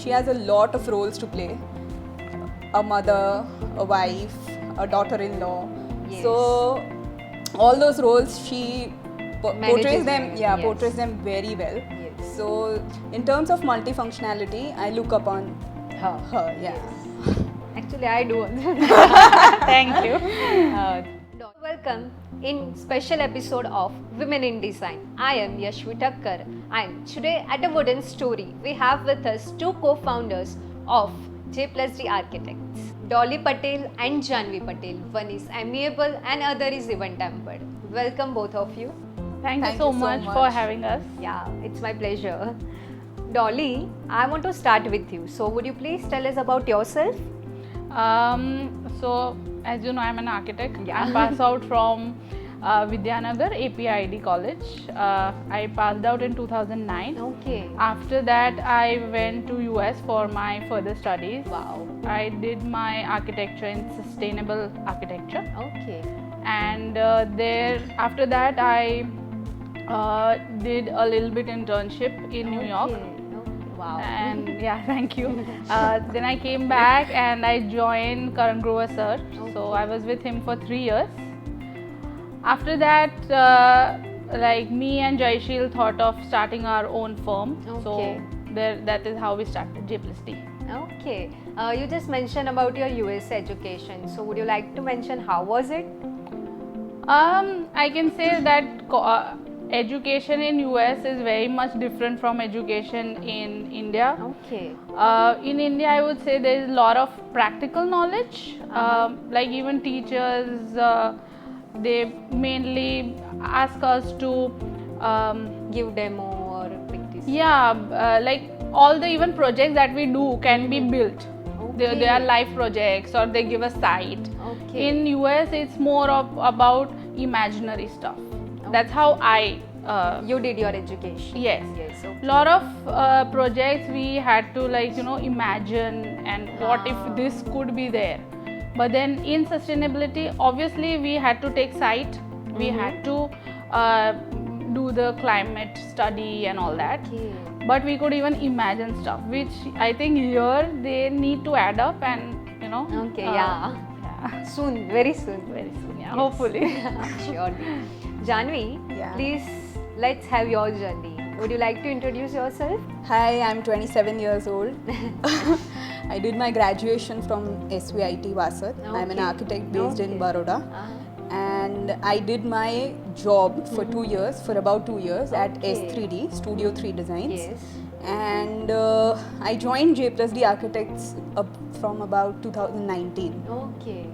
she has a lot of roles to play. A mother, a wife, a daughter-in-law. Yes. So all those roles she portrays them. them, Yeah, yes. portrays them very well. Yes. So in terms of multifunctionality, I look upon her. Yeah. Actually, I do. Thank you. Welcome in special episode of Women in Design. I am Yashvi Thakkar, and today at A Wooden Story, we have with us two co-founders of J+D Architects, Dolly Patel and Janvi Patel. One is amiable and other is even-tempered. Welcome both of you. Thank you so much for having us. Yeah, it's my pleasure. Dolly, I want to start with you. So would you please tell us about yourself? So, as you know, I'm an architect. Yeah. I passed out from Vidyanagar APID College. I passed out in 2009. Okay. After that, I went to US for my further studies. Wow. I did my architecture in sustainable architecture, Okay. and there after that I did a little bit internship in New York. Okay. Wow. And yeah, thank you. Then I came back and I joined Karan Grover sir. So I was with him for 3 years. After that, like me and Jaishil thought of starting our own firm. Okay. So that is how we started J+D. Okay. You just mentioned about your US education. So would you like to mention how was it? I can say that education in US is very much different from education in India. Okay. In India, I would say there is a lot of practical knowledge. Like even teachers, they mainly ask us to, Give demo or practice. like all the even projects that we do can be built. They are live projects or they give a site. Okay. In US, it's more of about imaginary stuff. That's how I. You did your education. Yes. Yes. Okay. Lot of projects we had to imagine and what if this could be there. But then in sustainability, obviously we had to take site. We had to do the climate study and all that. Okay. But we could even imagine stuff, which I think here they need to add up and Okay. Yeah. Soon. Very soon. Very soon. Yeah. Hopefully. Sure. Janvi, Yeah. please let's have your journey. Would you like to introduce yourself? Hi, I'm 27 years old. I did my graduation from SVIT Vasat. I'm an Okay. architect based in Baroda. Uh-huh. And I did my job for 2 years, for about 2 years at Okay. S3D, Studio 3 Designs. Yes. And I joined J+D Architects from about 2019. Okay.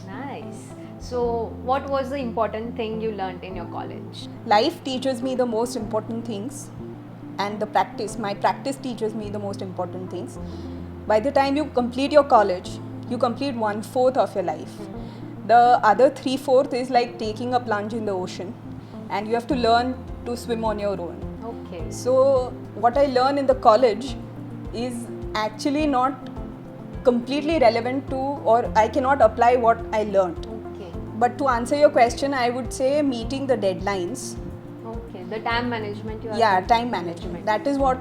Nice. So, what was the important thing you learned in your college? Life teaches me the most important things, and my practice teaches me the most important things. By the time you complete your college, you complete 1/4 of your life. The other 3/4 is like taking a plunge in the ocean, and you have to learn to swim on your own. Okay. So what I learn in the college is actually not completely relevant to, or I cannot apply what I learned. Okay. But to answer your question, I would say meeting the deadlines. Okay. The time management you are Yeah, doing. time management. That is what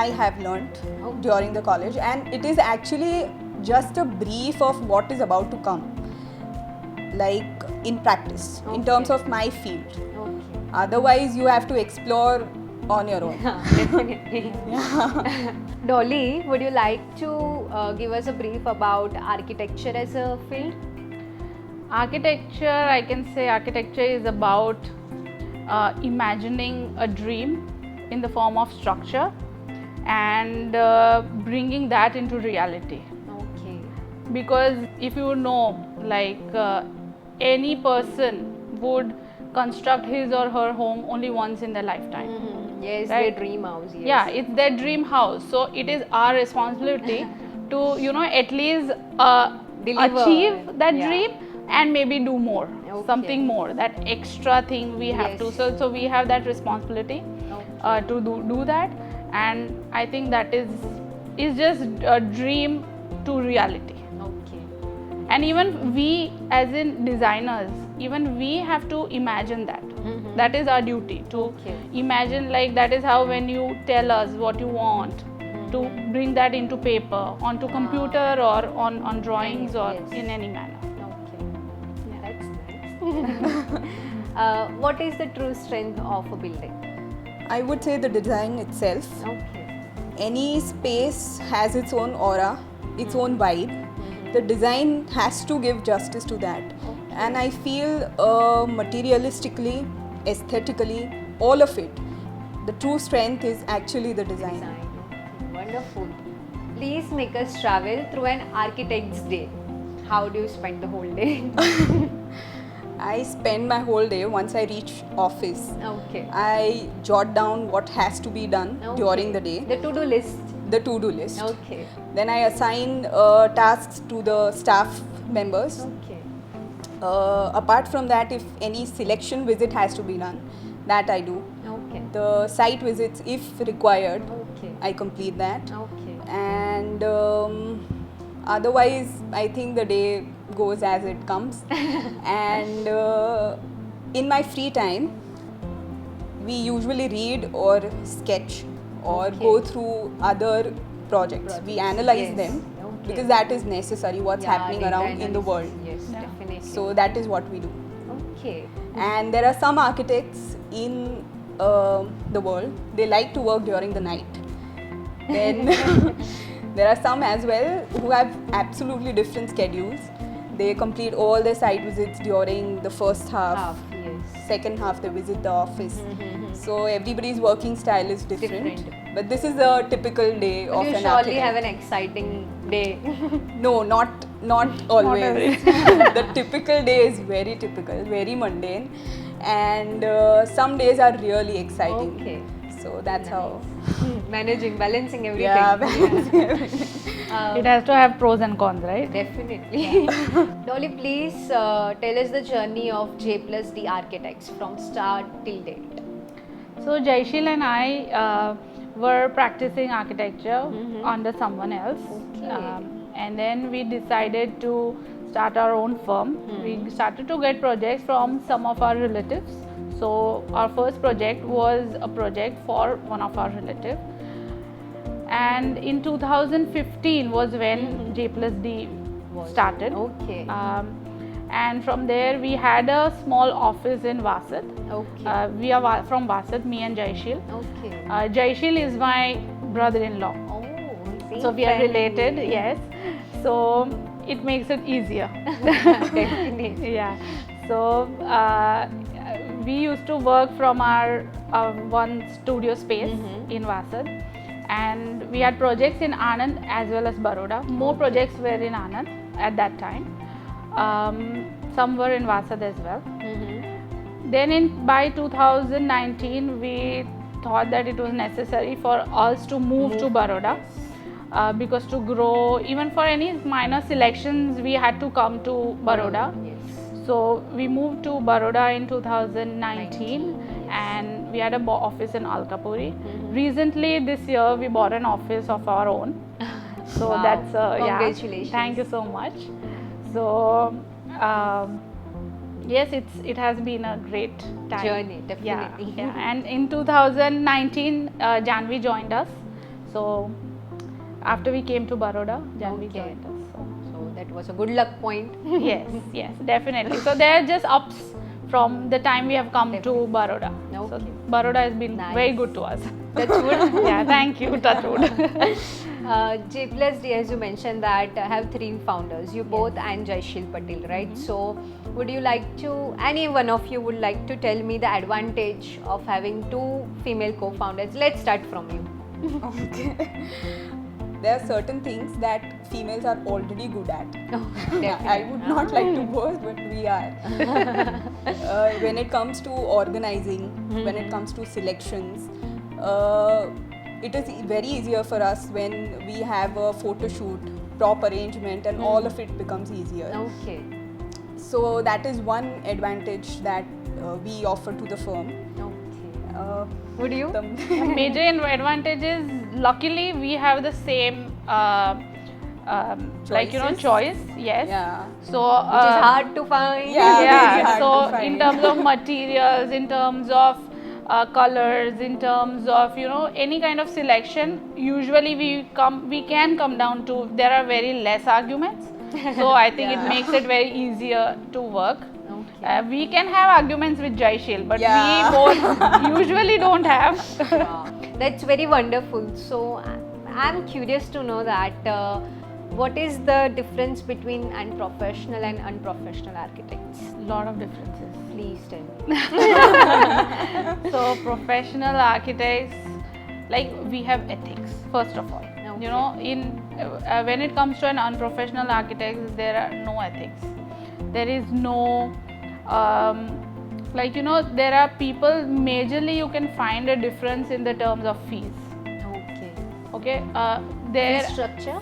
I have learned during the college, and it is actually just a brief of what is about to come, like in practice, in terms of my field. Okay. Otherwise, you have to explore on your own. Definitely. Dolly, would you like to give us a brief about architecture as a field? Architecture, I can say architecture is about imagining a dream in the form of structure and bringing that into reality. Okay. Because if you know, any person would construct his or her home only once in their lifetime. Yes, Right. their dream house. Yes. Yeah, it's their dream house. So it is our responsibility to, at least Deliver. achieve that Yeah. dream and maybe do more, Okay. something more, that extra thing we have to. Yes. So we have that responsibility to do that, and I think that is just a dream to reality. Okay. And even we as in designers, even we have to imagine that. That is our duty to Okay. imagine, like that is how when you tell us what you want, to bring that into paper, onto computer or on drawings or Yes. in any manner. Okay. That's nice. What is the true strength of a building? I would say the design itself. Okay. Any space has its own aura, its own vibe. The design has to give justice to that. And I feel materialistically, aesthetically, all of it, the true strength is actually the design. Design. Okay. Wonderful. Please make us travel through an architect's day. How do you spend the whole day? I spend my whole day once I reach office. Okay. I jot down what has to be done during the day, The to-do list. the to-do list. Okay. Then I assign tasks to the staff members. Okay. Apart from that, if any selection visit has to be done, that I do. Okay. The site visits, if required, Okay. I complete that. Okay. And otherwise, I think the day goes as it comes. And in my free time, we usually read or sketch or Okay. go through other projects. We analyze Yes. them Okay. because that is necessary, what's Yeah, happening data around in the analysis. world. Yes, Yeah. definitely. So that is what we do. Okay. And there are some architects in the world, they like to work during the night. Then there are some as well who have absolutely different schedules. They complete all their site visits during the first half. Yes. Second half they visit the office. So everybody's working style is different. Different. But this is a typical day But of you an surely architect. have an exciting day. No, not always. always. The typical day is very typical, very mundane, and some days are really exciting. Okay. So that's how. Managing, balancing everything. Yeah, balancing everything. It has to have pros and cons, right? Definitely. Dolly, please tell us the journey of J plus D Architects from start till date. So Jaishil and I were practicing architecture under someone else, Okay. and then we decided to start our own firm. We started to get projects from some of our relatives. So our first project was a project for one of our relatives, and in 2015 was when J plus D started. Okay. And from there we had a small office in Vasat. Okay. We are from Vasat, me and Jaishil. Okay. Jaishil is my brother-in-law, Oh, same so we are family. related. Yes, so it makes it easier. Definitely. Yeah. So we used to work from our one studio space in Vasat, and we had projects in Anand as well as Baroda. More projects were in Anand at that time. Some were in Vasat as well. Then by 2019 we thought that it was necessary for us to move to Baroda, because to grow, even for any minor selections, we had to come to Baroda. Yes. So we moved to Baroda in 2019, and we had a office in Alkapuri. Recently this year we bought an office of our own. So Wow. that's yeah. Congratulations. Thank you so much. So yes, it has been a great time. Journey, definitely. Yeah, yeah. And in 2019, Janvi joined us. So after we came to Baroda, Janvi Okay. joined us. So that was a good luck point. Yes, yes, definitely. So there are just ups from the time we have come to Baroda. So Okay. Baroda has been Nice. very good to us. Touch wood. Yeah, thank you, touch wood. J plus D, as you mentioned, that have three founders, you both and Jaishil Patel, right? So, would you like to, any one of you would like to tell me the advantage of having two female co-founders? Let's start from you. Okay. There are certain things that females are already good at. I would not like to boast, but we are. When it comes to organizing, when it comes to selections, it is very easier for us when we have a photo shoot, prop arrangement, and all of it becomes easier. Okay. So that is one advantage that we offer to the firm. Okay. Would you? The Major advantage is, luckily we have the same like Choices? choice. Yes. Yeah. So Which is hard to find. Yeah. very yeah, hard so to find. in terms of materials, in terms of colors, in terms of any kind of selection. Usually we can come down to there are very less arguments. So I think it makes it very easier to work. Okay. We can have arguments with Jaishil, but Yeah. we both usually don't have. Wow. That's very wonderful. So I'm curious to know that what is the difference between professional and unprofessional architects? Lot of differences. Please tell me. So professional architects, like, we have ethics first of all. Okay. In when it comes to an unprofessional architect, there are no ethics. There is no there are people, majorly you can find a difference in the terms of fees. Okay. Their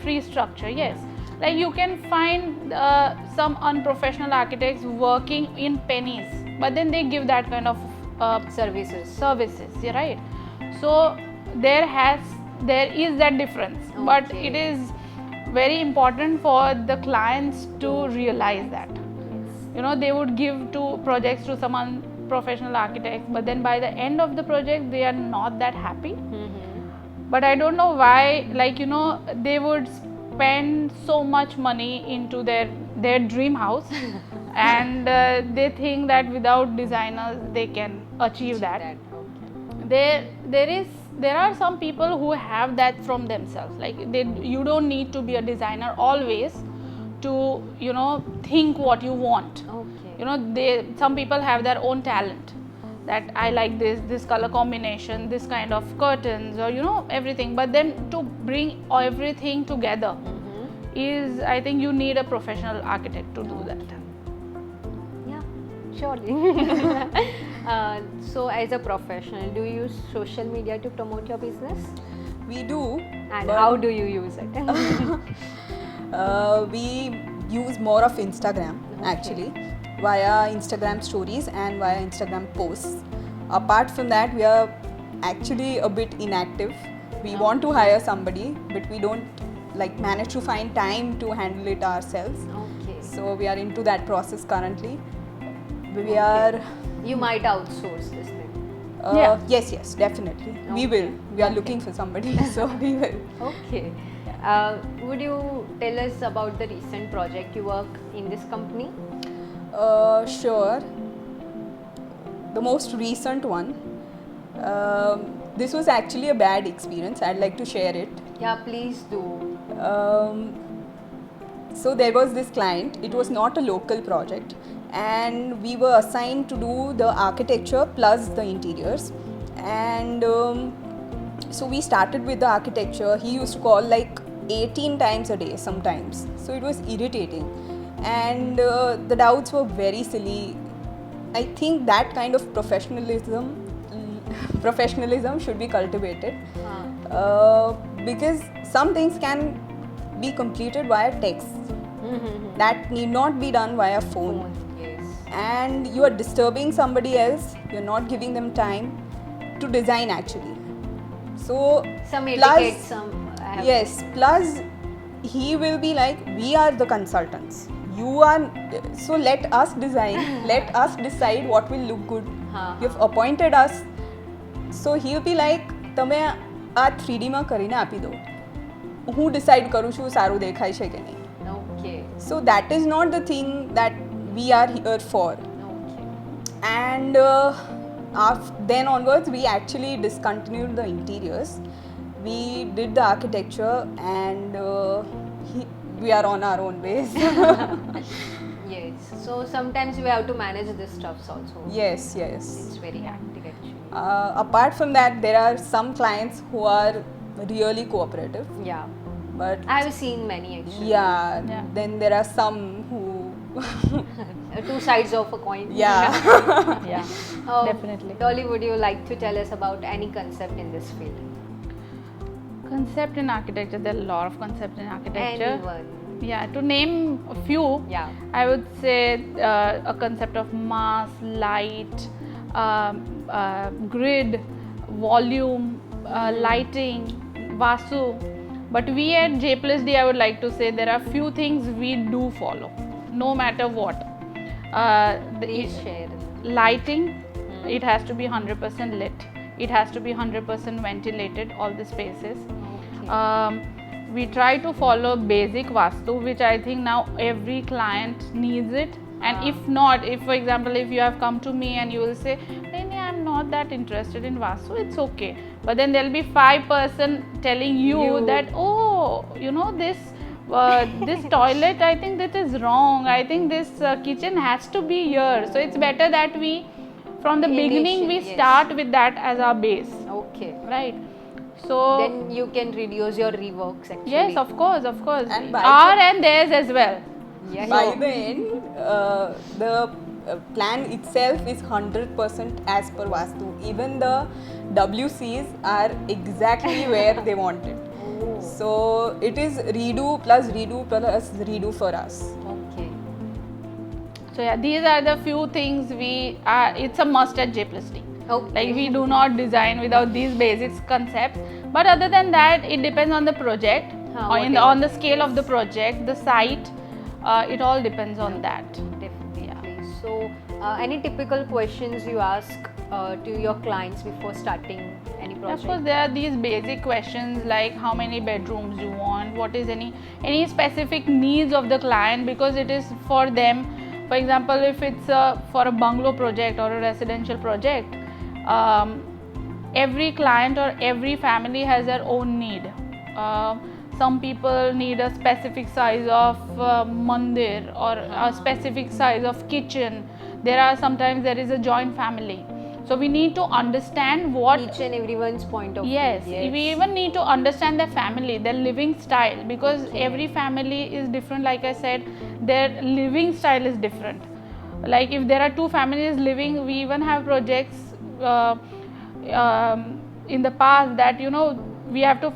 Free structure? Yes. Like, you can find some unprofessional architects working in pennies, but then they give that kind of Services. you're right. So there is that difference, but Okay. it is very important for the clients to realize that. They would give projects to some unprofessional architects, but then by the end of the project they are not that happy. But I don't know why, they would spend so much money into their dream house and they think that without designers they can achieve that. Okay. There are some people who have that from themselves. Like, you don't need to be a designer always to think what you want. Okay. Some people have their own talent, that I like this color combination, this kind of curtains, or everything. But then to bring everything together is, I think you need a professional architect to do that. Yeah, surely. So as a professional, do you use social media to promote your business? We do. And but, how do you use it? we use more of Instagram actually, via Instagram stories and via Instagram posts. Apart from that, we are actually a bit inactive. We want to hire somebody, but we don't manage to find time to handle it ourselves. Okay. So we are into that process currently. We are You might outsource this thing. Yeah. Yes, definitely. We will. We are looking for somebody, so we will. Okay. Would you tell us about the recent project you work in this company? Sure. The most recent one. This was actually a bad experience. I'd like to share it. Yeah, please do. So there was this client. It was not a local project, and we were assigned to do the architecture plus the interiors. And so we started with the architecture. He used to call 18 times a day sometimes. So it was irritating, and the doubts were very silly. I think that kind of professionalism should be cultivated, because some things can be completed via text. That need not be done via phone. Yes. And you are disturbing somebody else. You're not giving them time to design actually. So Some plus- etiquette, some. Yes, plus he will be like, we are the consultants. You are, so let us design, let us decide what will look good. You've appointed us. So he'll be like, તમે આ 3D માં કરીને આપી દો. હું decide કરું છું સારું દેખાય છે કે નહીં. Okay. So that is not the thing that we are here for. Okay. And then onwards, we actually discontinued the interiors. We did the architecture, and we are on our own ways. Yes. So sometimes we have to manage this stuff also. Yes. It's very hectic actually. Apart from that, there are some clients who are really cooperative. Yeah. But I have seen many actually. Yeah. then there are some who Two sides of a coin. yeah. Yeah, definitely. Dolly, would you like to tell us about any concept in this field? Concept in architecture, there are a lot of concepts in architecture. Anyone. Yeah, to name a few, Yeah. I would say a concept of mass, light, grid, volume, lighting, Vasu. But we at J plus D, I would like to say there are few things we do follow, no matter what. Please share. Lighting, it has to be 100% lit, it has to be 100% ventilated, all the spaces. We try to follow basic Vastu, which I think now every client needs it. And if not, if for example, if you have come to me and you will say, "Nahi, I'm not that interested in Vastu," it's okay. But then there'll be 5% telling you that, oh, this toilet, I think that is wrong. I think this kitchen has to be here. So it's better that we, from the beginning, we start with that as our base. Okay. Right. So then you can reduce your reworks actually. yes, of course. And Our and theirs as well. Yeah. By the end, the plan itself is 100% as per Vastu. Even the WCs are exactly where they want it. So it is redo plus redo for us. Okay. So yeah, these are the few things it's a must at J+D. Okay. Like we do not design without these basics concepts. But other than that, it depends on the project, on the scale of the project, the site. It all depends on that. Definitely. So, any typical questions you ask to your clients before starting any project? Of course, there are these basic questions like how many bedrooms you want, what is any specific needs of the client, because it is for them. For example, if it's for a bungalow project or a residential project, every client or every family has their own need. Some people need a specific size of mandir or a specific size of kitchen. Sometimes there is a joint family. So we need to understand what each and everyone's point of yes, view. Yes, we even need to understand their family, their living style, because every family is different. Like I said, their living style is different. Like if there are two families living, we even have projects in the past that we have to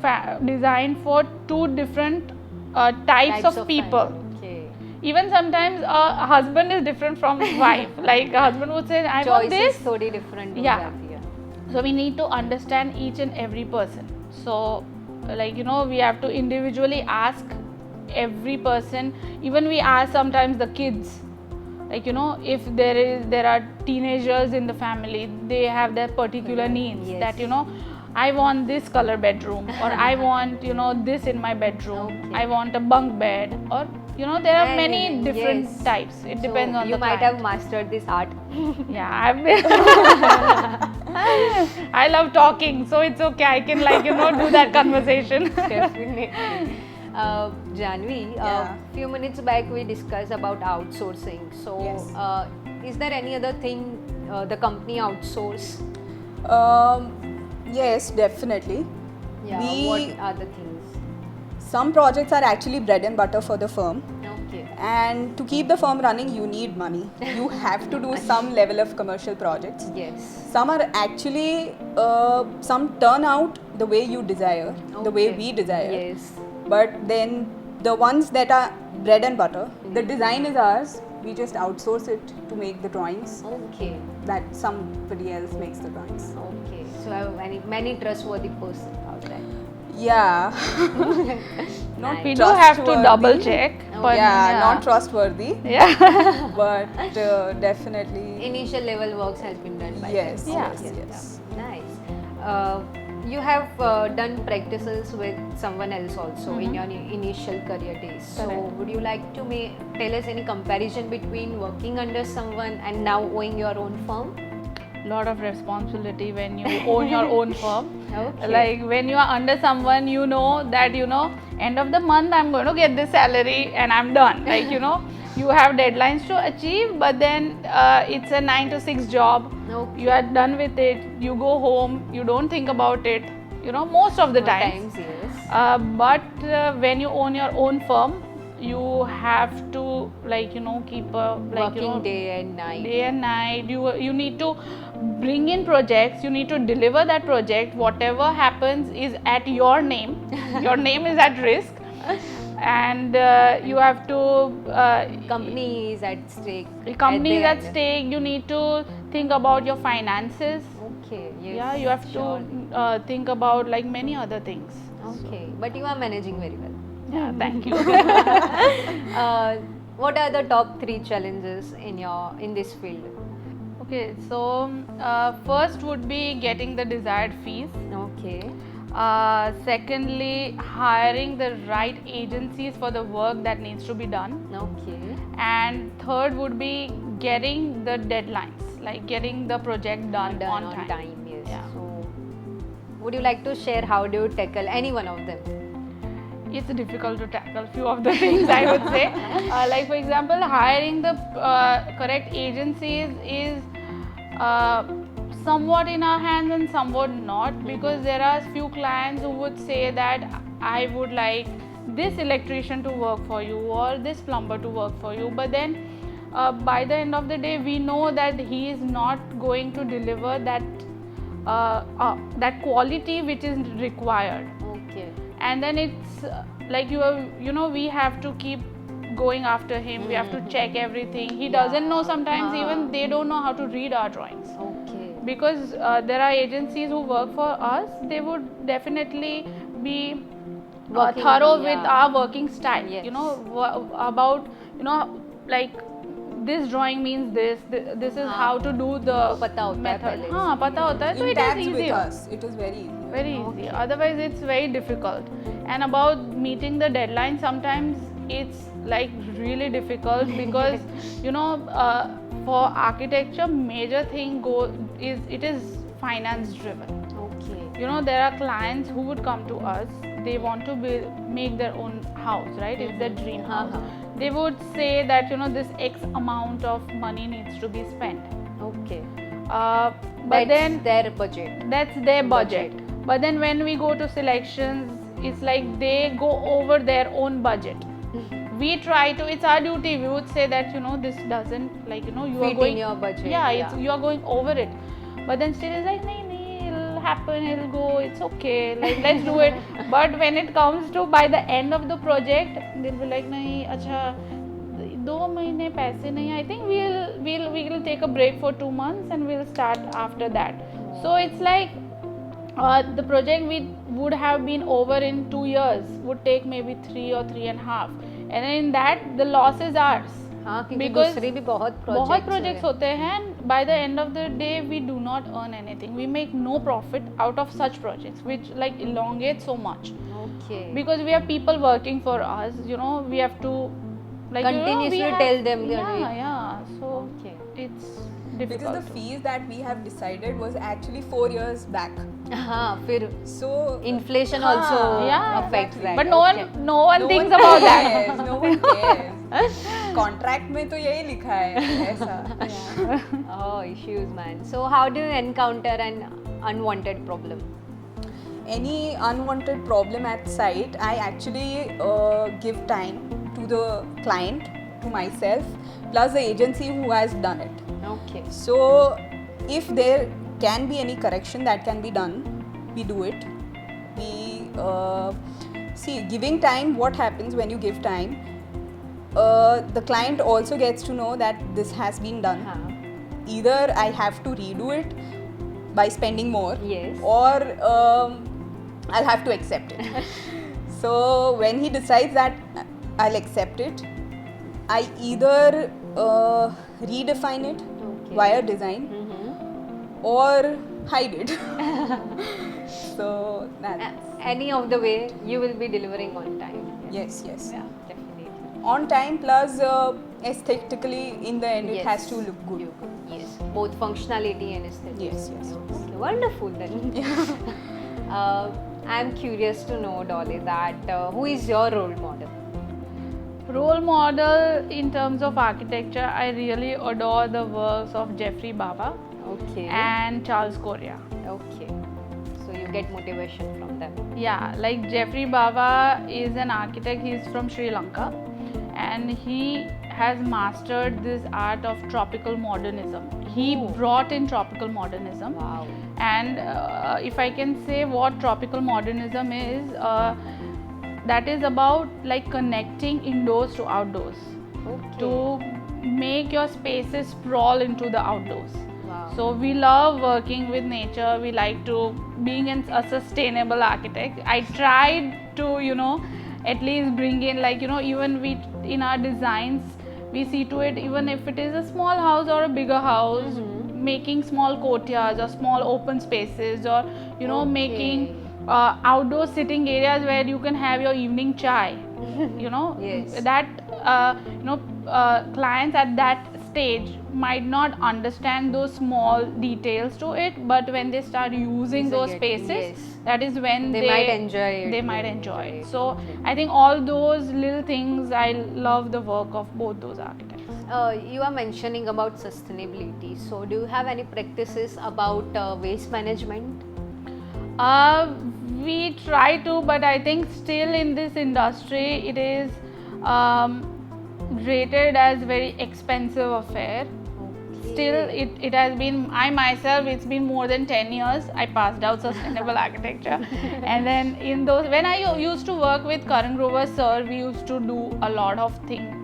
design for two different types of people. Okay. Even sometimes a husband is different from his wife. Like a husband would say, I want this. Choices totally different. Yeah. So we need to understand each and every person. So we have to individually ask every person. Even we ask sometimes the kids. Like if there are teenagers in the family, they have their particular needs. Yes. That I want this color bedroom, or I want this in my bedroom. Okay. I want a bunk bed, or there are many different types. It depends on the you might client. have mastered this art. Yeah, I've been. I love talking, so it's okay. I can do that conversation. Definitely. Janvi, few minutes back we discussed about outsourcing. So, Yes. Is there any other thing the company outsource? Yes, definitely. Yeah. We- What are the things? Some projects are actually bread and butter for the firm. Okay. And to keep the firm running, you need money. You have to do some level of commercial projects. Yes. Some are actually, some turn out the way you desire, the way Okay. we desire. Yes. But then the ones that are bread and butter, the design is ours. We just outsource it to make the drawings. Okay. That somebody else makes the drawings. Okay. So, I have many trustworthy person out there. Yeah. Not We do have to trustworthy. double check. But Yeah, not trustworthy, Yeah. but definitely. Initial level works has been done by Yes, them. Yeah. yes, yes. Nice. You have done practices with someone else also in your initial career days. So, Correct. would you like to tell us any comparison between working under someone and now owning your own firm? Lot of responsibility when you own your own firm. Okay. Like when you are under someone, that end of the month I'm going to get this salary and I'm done. Like you have deadlines to achieve, but then it's a 9 to 6 job. Okay. You are done with it. You go home. You don't think about it. Most of the times. Yes. But when you own your own firm, you have to keep a Working day and night. day and night. You need to bring in projects, you need to deliver that project. Whatever happens is at your name. Your name is at risk, and you have to Company is at stake. the company is at the end. stake. You need to think about your finances. Okay. Yes. Yeah, you have sure. to think about many other things. Okay, but you are managing very well. Yeah, thank you. What are the top 3 challenges in this field? Okay, so first would be getting the desired fees. Okay. Secondly, hiring the right agencies for the work that needs to be done. Okay. And third would be getting the deadlines, like getting the project done on time. Yes. Yeah. So, would you like to share how do you tackle any one of them? It's difficult to tackle few of the things, I would say. Like for example, hiring the correct agencies is somewhat in our hands and somewhat not, because there are few clients who would say that I would like this electrician to work for you or this plumber to work for you, but then by the end of the day we know that he is not going to deliver that that quality which is required. Okay. And then it's like we have to keep going after him. We have to check everything. He doesn't know sometimes. Even they don't know how to read our drawings. Okay. Because there are agencies who work for us, they would definitely be Working, thorough with yeah. our working style. Yes. About like this drawing means this is how to do the पता होता है method. पहले हाँ, पता होता है, so In it is tabs with easier. us, it is very easy. Very easy. Otherwise, it's very difficult. And about meeting the deadline, sometimes it's like really difficult because for architecture, major thing it is finance driven. Okay. There are clients who would come to us. They want to make their own house, right? It's their dream house. They would say that this X amount of money needs to be spent. Okay. But then their budget. that's their budget. But then when we go to selections, it's like they go over their own budget. We try to, it's our duty, we would say that this doesn't you are Fit going in your budget. yeah. You are going over it, but then still it's like nee, it'll happen, it'll go, it's okay, like let's do it. But when it comes to by the end of the project, they'll be like nahi acha 2 mahine paise nahi, I think we'll take a break for 2 months and we'll start after that. So it's like the project we would have been over in 2 years would take maybe 3 or 3.5, and in that the loss is ours. हाँ, क्योंकि Because दूसरे भी बहुत projects होते हैं, and by the end of the day we do not earn anything. We make no profit out of such projects which like elongate so much. Okay. Because we have people working for us, we have to like Continuously tell them. yeah. So Okay. it's Because difficult. the fees that we have decided was actually 4 years back. हाँ, फिर So inflation हाँ, also yeah, affects that. But Okay. no one thinks about that. cares, no one cares. Contract में तो यही लिखा है ऐसा. Oh, issues, man. So how do you encounter an unwanted problem? Any unwanted problem at site, I actually give time to the client, to myself, plus the agency who has done it. Okay. So if there can be any correction that can be done, we do it. We see, giving time, what happens when you give time, the client also gets to know that this has been done. Either I have to redo it by spending more, Yes. or I'll have to accept it. So when he decides that I'll accept it, I either redefine it Okay. via design or hide it. So that's Any of the way, you will be delivering on time. yes. Yeah, definitely. On time plus aesthetically in the end it has Yes. to look good. Yes, both functionality and aesthetics. Yes, yes. Okay, wonderful then. I'm curious to know, Dolly, that who is your role model? Role model in terms of architecture, I really adore the works of Jeffrey Baba Okay. and Charles Correa. Okay. So you get motivation from them. Yeah, like Jeffrey Baba is an architect, he's from Sri Lanka, and he has mastered this art of tropical modernism. He brought in tropical modernism. Wow. And if I can say what tropical modernism is, that is about like connecting indoors to outdoors, Okay. to make your spaces sprawl into the outdoors. Wow. So we love working with nature. We like to being a sustainable architect. I tried to at least bring in like even we in our designs we see to it, even if it is a small house or a bigger house, making small courtyards or small open spaces, or making outdoor sitting areas where you can have your evening chai. Yes. That clients at that stage might not understand those small details to it, but when they start using those spaces, yes, that is when they might enjoy it. they might enjoy it. So Okay. I think all those little things, I love the work of both those architects. You are mentioning about sustainability. So, do you have any practices about waste management? We try to, but I think still in this industry it is rated as very expensive affair. Still, it has been, I myself, it's been more than 10 years. I passed out sustainable architecture, and then in those, when I used to work with Karan Grover sir, we used to do a lot of things,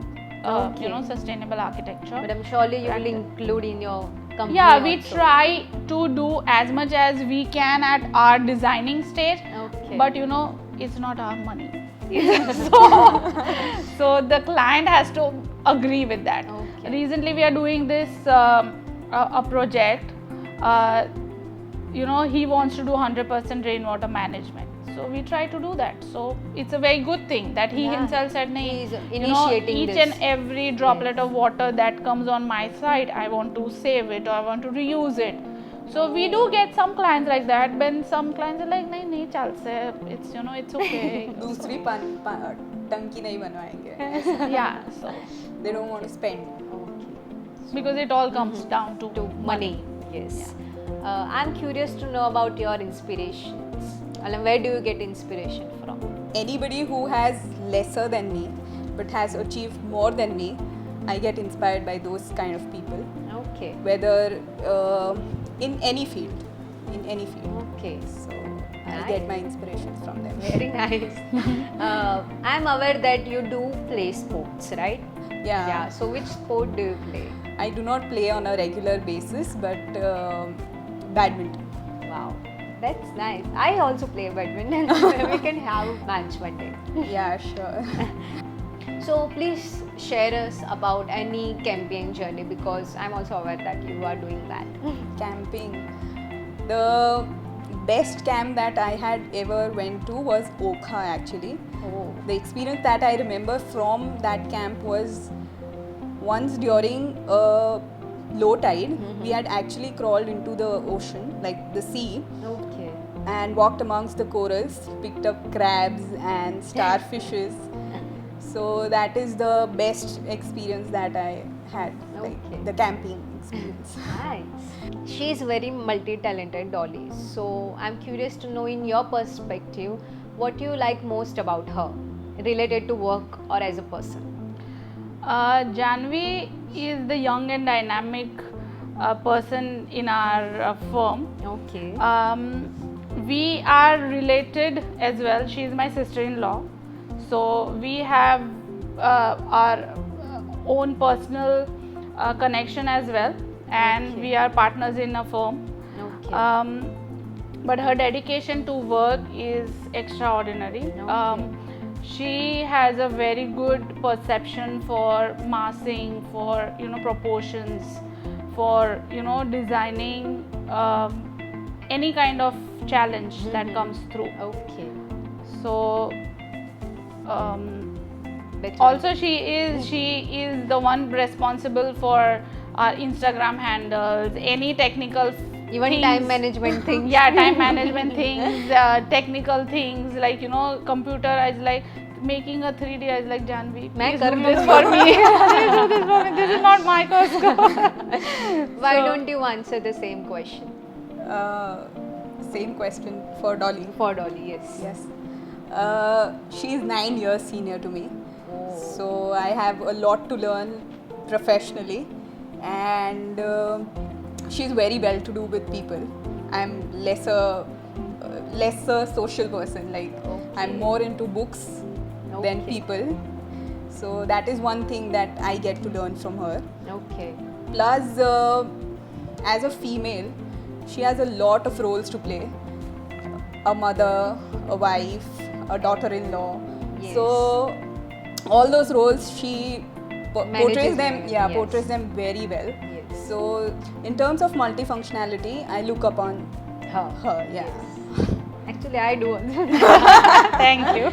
sustainable architecture. But I'm surely you will include in your company. Yeah, we also. try to do as much as we can at our designing stage, Okay. but it's not our money. so the client has to agree with that. Okay. Recently we are doing this a project. He wants to do 100% rainwater management, so we try to do that. So it's a very good thing that he Yeah. himself said, He "Nahi, is initiating each this." and every droplet of water that comes on my site, I want to save it or I want to reuse it." So we do get some clients like that, but some clients are like, "Nahi, chal se, it's okay." दूसरी टंकी नहीं बनवाएंगे. Yeah, so They don't want to spend. because it all comes down to Money. Yes. I'm curious to know about your inspirations. Alam, where do you get inspiration from? Anybody who has lesser than me but has achieved more than me, I get inspired by those kind of people, Okay. whether in any field. Okay. So I Nice. get my inspirations from them. Very nice. I'm aware that you do play sports, right? Yeah. Yeah. So which sport do you play? I do not play on a regular basis, but badminton. Wow. That's nice. I also play badminton. We can have a match one day. Yeah, sure. So please share us about any campaign journey, because I'm also aware that you are doing that. Camping. The best camp that I had ever went to was Okha actually. Oh. The experience that I remember from that camp was once during a low tide, we had actually crawled into the ocean, like the sea, Okay. and walked amongst the corals, picked up crabs and starfishes. So that is the best experience that I had, like Okay. the camping experience. Nice. She is very multi-talented, Dolly. So I'm curious to know, in your perspective, what you like most about her, related to work or as a person. Janvi is the young and dynamic person in our firm. Okay. We are related as well. She is my sister-in-law. So we have our own personal connection as well, and Okay. we are partners in a firm. Okay. But her dedication to work is extraordinary. Okay. She has a very good perception for massing, for proportions, for designing any kind of challenge that comes through. Okay. So That's also she is the one responsible for our Instagram handles, any technical even things. time management things. Yeah, time management things, technical things, like computer. I was like making a 3D. I was like, Janvi, Main please kar do loon. this for me. Please do this for me. This is not my course. Why So- don't you answer the same question Same question for Dolly. for Dolly? Yes. Yes. She is 9 years senior to me. Oh. So I have a lot to learn professionally, and she's very well to do with people. I'm lesser social person. Like I'm more into books than Okay. people. So that is one thing that I get to learn from her. Okay. Plus, as a female, she has a lot of roles to play. A mother, a wife, a daughter-in-law. Yes. So all those roles she portrays Manages them. them, Yeah, yes. portrays them very well. Yes. So in terms of multifunctionality, I look upon Her. her. Yeah. Actually, I do. Thank you.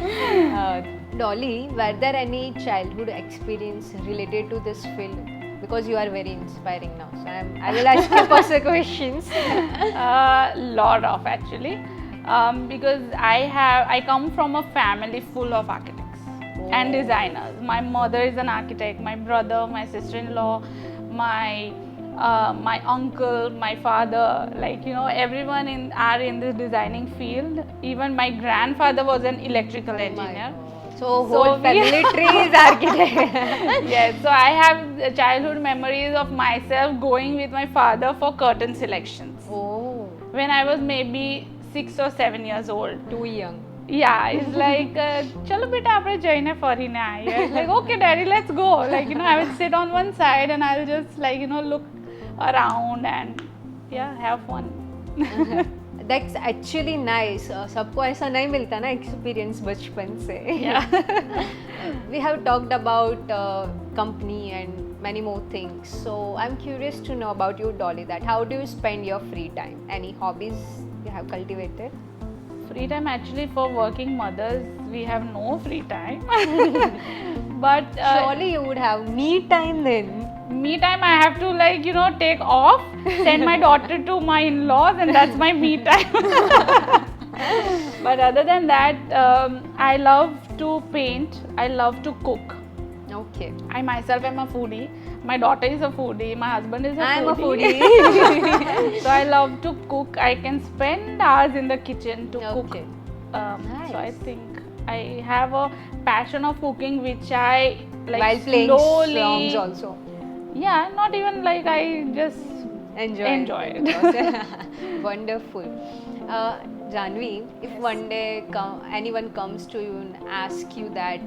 Dolly, were there any childhood experience related to this field? Because you are very inspiring now, so I will ask you personal questions. Lot of actually, because I come from a family full of architects and designers. My mother is an architect. My brother, my sister-in-law, my uncle, my father, like everyone are in this designing field. Even my grandfather was an electrical engineer. So whole family tree is architect. Yes, so I have childhood memories of myself going with my father for curtain selections Oh, when I was maybe 6 or 7 years old. too young. Yeah, it's like, chalo beta apne jaine farine aaye. It's like, okay daddy, let's go. Like, I will sit on one side and I'll just look around and yeah, have fun. That's actually nice. सबको ऐसा नहीं मिलता ना experience बचपन से. Yeah. We have talked about company and many more things. So I'm curious to know about you, Dolly. That how do you spend your free time? Any hobbies you have cultivated? Free time actually for working mothers, we have no free time. But Surely you would have me time then. me time I have to take off, send my daughter to my in-laws, and that's my me time. But other than that, I love to paint, I love to cook. Okay. I myself am a foodie. My daughter is a foodie. My husband is a I am a foodie. foodie. So I love to cook. I can spend hours in the kitchen to cook. Okay. So I Nice. think I have a passion of cooking, which I While playing slowly. songs also. Yeah, not even I just Enjoy it. Wonderful. Janvi, if one day anyone comes to you and asks you that,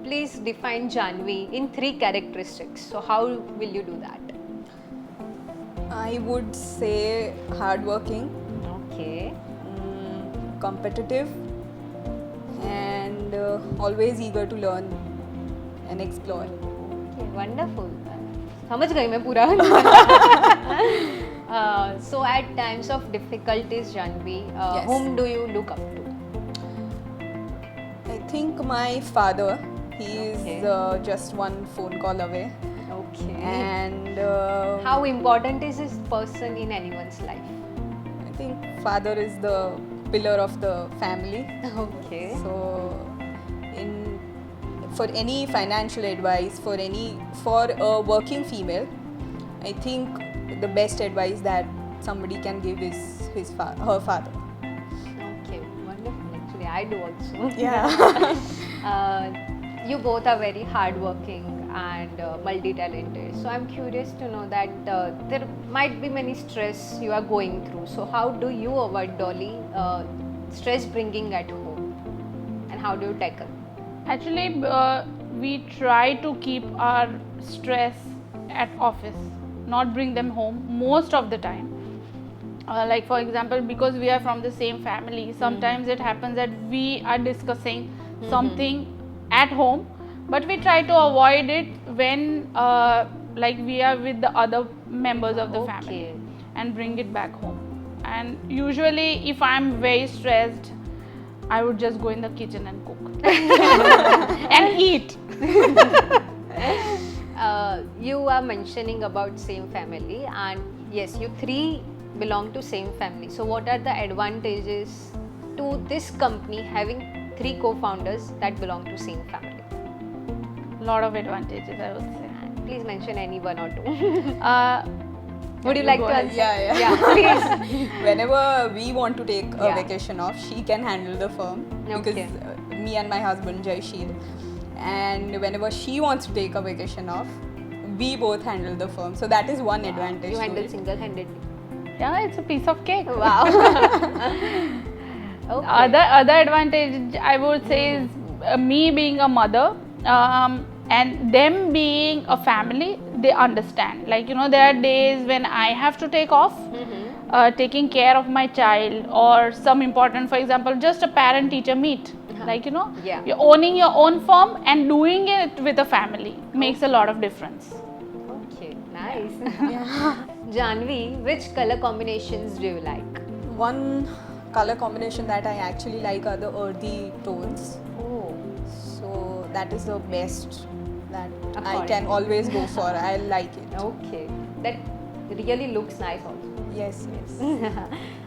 please define Janvi in 3 characteristics. So how will you do that? I would say hardworking, Okay. competitive, and always eager to learn and explore. Okay, wonderful. समझ गई मैं पूरा. So at times of difficulties, Janvi, Yes. whom do you look up to? I think my father, he is Okay. just one phone call away, Okay. and How important is this person in anyone's life? I think father is the pillar of the family. Okay. So, for any financial advice, for a working female, I think the best advice that somebody can give is her father. Okay, wonderful. Actually, I do also. Yeah. You both are very hardworking and multi-talented. So I'm curious to know that there might be many stress you are going through. So how do you avoid, Dolly, stress bringing at home, and how do you tackle? Actually, we try to keep our stress at office, not bring them home most of the time. Like for example, because we are from the same family, sometimes it happens that we are discussing something at home, but we try to avoid it when we are with the other members of the family, Okay. and bring it back home. And usually if I'm very stressed, I would just go in the kitchen and cook and eat. You are mentioning about same family, and yes, you 3 belong to same family. So what are the advantages to this company having 3 co-founders that belong to same family? Lot of advantages, I would say. Please mention any 1 or 2. Would you you like go to ahead. answer? Yeah. Please. Whenever we want to take a Yeah. vacation off, she can handle the firm, because Okay. me and my husband Jaishil, and whenever she wants to take a vacation off, we both handle the firm. So that is one advantage. You to handle it. single-handedly. Yeah, it's a piece of cake. Wow. Okay. Other advantage I would say is me being a mother, and them being a family. They understand. There are days when I have to take off, taking care of my child, or some important, for example, just a parent-teacher meet. Yeah. You're owning your own firm and doing it with a family makes a lot of difference. Okay, nice. Nice. Yeah. Janvi, which color combinations do you like? One color combination that I actually like are the earthy tones. Oh, So that is the best that I According can to- always go for. I like it. okay. That really looks nice also. Yes, yes.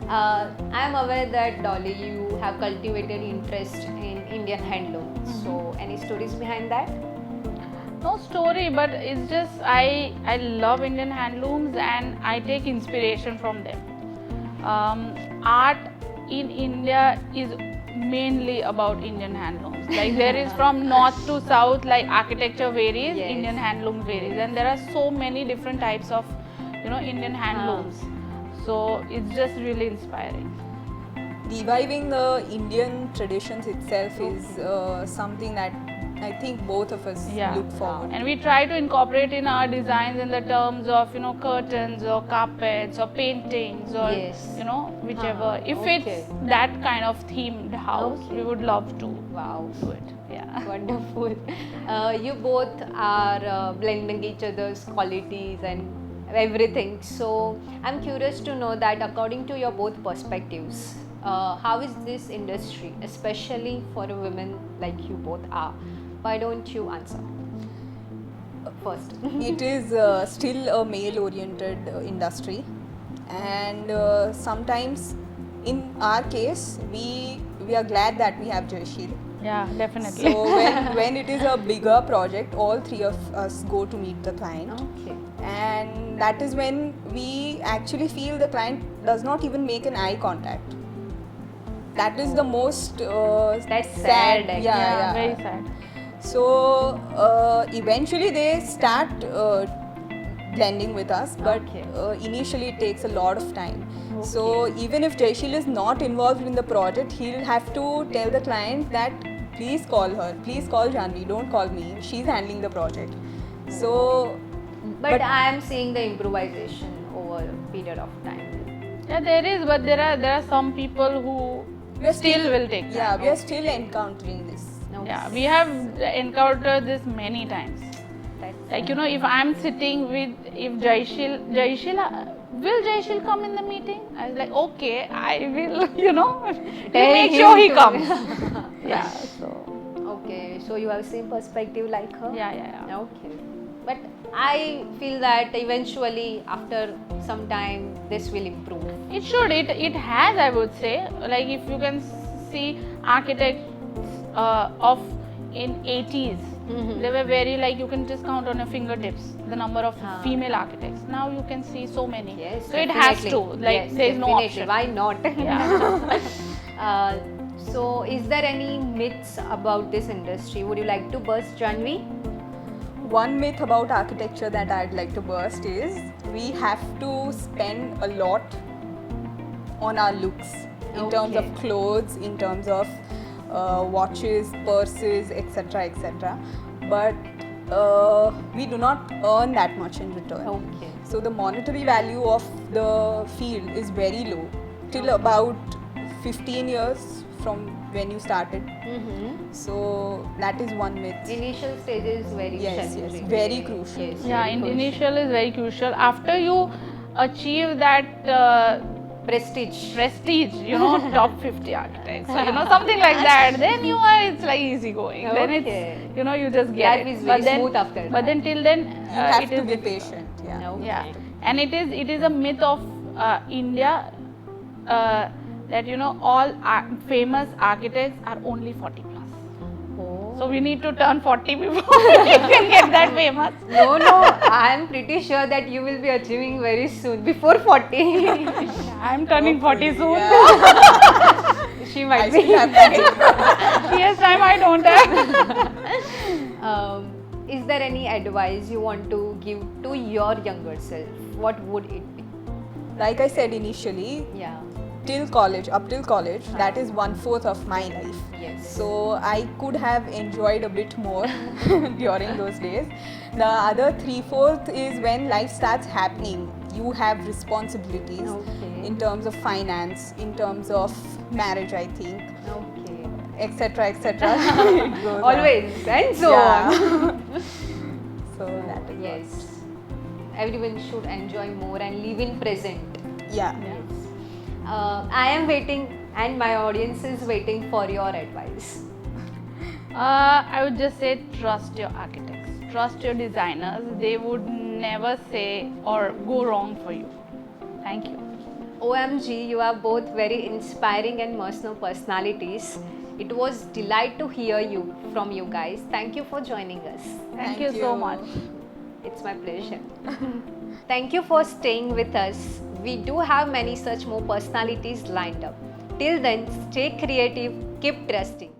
I'm aware that Dolly, you have cultivated interest in Indian handloom. So, any stories behind that? No story, but it's just I love Indian handlooms and I take inspiration from them. Art in India is mainly about Indian handlooms. Like there is from north to south, like architecture varies, Yes. Indian handloom varies, and there are so many different types of Indian handlooms. So it's just really inspiring. Reviving the Indian traditions itself is something that I think both of us Yeah. look forward. And we try to incorporate in our designs in the terms of curtains or carpets or paintings or Yes. whichever. If okay. it's that kind of themed house, Okay. we would love to Wow. do it. Yeah. Wonderful. You both are blending each other's qualities and everything. So I'm curious to know that according to your both perspectives, how is this industry, especially for a women like you both are? Why don't you answer first? It is still a male-oriented industry, and sometimes, in our case, we are glad that we have Jayasheel. Yeah, definitely. So when it is a bigger project, all three of us go to meet the client, Okay. and that is when we actually feel the client does not even make an eye contact. That is the most That's sad, actually. Yeah. Very sad. So eventually they start blending with us, but Okay. initially it takes a lot of time. So even if Jayasheel is not involved in the project, he'll have to tell the client that please call her, please call Janvi, don't call me, she's handling the project. So But I am seeing the improvisation over a period of time. Yeah, there is, but there are some people who we are still will take yeah, time. we are still encountering this. No. Yeah, we have encountered this many times. That's Like if I'm sitting with if Jayasheel, will Jayasheel come in the meeting? I was like, okay, I will. Tell make him sure he to- comes. Yeah. So okay. So you have same perspective like her. yeah. Okay. But I feel that eventually, after some time, this will improve. It should. It has. I would say. Like if you can see architects of in 80s. Mhm. They were very like you can just count on your fingertips the number of female architects. Now you can see so many. Yes. So it has to. definitely. Like Yes, there is no definitely. option. Why not? Yeah. So, is there any myths about this industry? Would you like to burst, Janvi? One myth about architecture that I'd like to burst is we have to spend a lot on our looks in terms of Okay. clothes, in terms of watches, purses, etc. But we do not earn that much in return. Okay. So the monetary value of the field is very low till about 15 years from when you started. Mm-hmm. So that is one myth. Initial stage is very Yes, challenging. very crucial. Yes, Yeah, very crucial. initial is very crucial. After you achieve that Prestige. prestige, top 50 architects, or, something like that, then it's like easy going. Then Okay. it's, you just get Life it. is very smooth after But that. then till then, You have it to is be difficult. patient. Yeah. Okay. Yeah, and it is a myth of India that all famous architects are only 40 plus. Oh. So we need to turn 40 before we can get that famous. No, I am pretty sure that you will be achieving very soon, before 40. I'm turning 40 soon. Yeah. She I might be. still have time. Yes, time I don't have. Is there any advice you want to give to your younger self? What would it be? Like I said initially, Yeah. up till college, that is 1/4 of my life. Yes. So I could have enjoyed a bit more during those days. The other 3/4 is when life starts happening. You have responsibilities Okay. in terms of finance, in terms of marriage, I think, Okay. etc. It goes on. Always and so Yeah. on. So that is Yes. everyone should enjoy more and live in present. Yeah. I am waiting, and my audience is waiting for your advice. I would just say trust your architects, trust your designers. They would never say or go wrong for you. Thank you. OMG, you are both very inspiring and personalities. It was delight to hear you from you guys. Thank you for joining us. Thank you so much. It's my pleasure. Thank you for staying with us. We do have many such more personalities lined up. Till then, stay creative, keep trusting.